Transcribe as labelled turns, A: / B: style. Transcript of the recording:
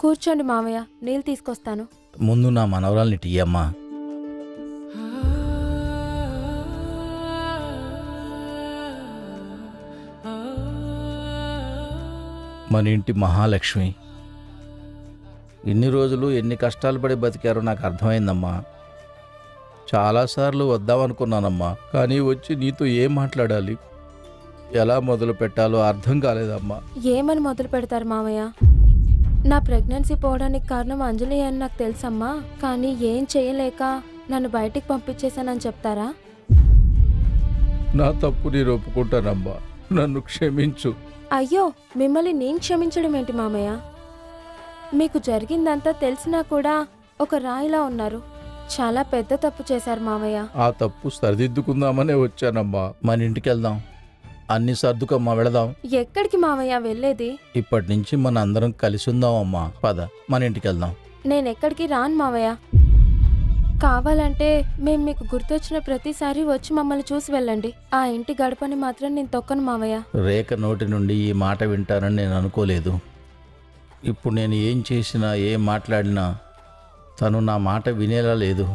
A: కూర్చోండి మావయ్య, నీళ్ళు తీసుకొస్తాను.
B: ముందు నా మనవరాల్ని టీయమ్మా. మన ఇంటి మహాలక్ష్మి ఇన్ని రోజులు ఎన్ని కష్టాలు పడి బతికారో నాకు అర్థమైందమ్మా. చాలాసార్లు వద్దామనుకున్నానమ్మా, కానీ వచ్చి నీతో ఏం మాట్లాడాలి, ఎలా మొదలు పెట్టాలో అర్థం కాలేదమ్మా.
A: ఏమని మొదలు పెడతారు మావయ్య? నా ప్రెగ్నెన్సీ పోవడానికి కారణం అంజలి అని నాకు తెలుసమ్మా, కానీ ఏం చేయలేక నన్ను బయటికి పంపించేశానని చెప్తారా?
B: నా తప్పు నేను ఒప్పుకుంటానమ్మా, నన్ను క్షమించు.
A: అయ్యో, మిమ్మల్ని నేను క్షమించడం ఏంటి మామయ్య? మీకు జరిగిందంతా తెలిసినా కూడా ఒక రాయిలా ఉన్నారు. చాలా పెద్ద తప్పు చేశారు మామయ్య.
B: ఆ తప్పు సరిదిద్దుకుందామనే వచ్చానమ్మా. మన ఇంటికి వెళ్దాం, అన్ని సర్దుకమ్మా, వెళదాం.
A: ఎక్కడికి మామయ్య వెళ్ళేది?
B: ఇప్పటి నుంచి మన అందరం కలిసి ఉందామమ్మా. పద, మన ఇంటికి వెళ్దాం.
A: నేనెక్కడికి రాను మావయ్య. కావాలంటే మేము మీకు గుర్తొచ్చిన ప్రతిసారి వచ్చి మమ్మల్ని చూసి వెళ్ళండి. ఆ ఇంటి గడపని మాత్రం నేను తొక్కను మావయ్య.
B: రేఖ నోటి నుండి ఈ మాట వింటానని నేను అనుకోలేదు. ఇప్పుడు నేను ఏం చేసినా ఏం మాట్లాడినా తను నా మాట వినేలా లేదు.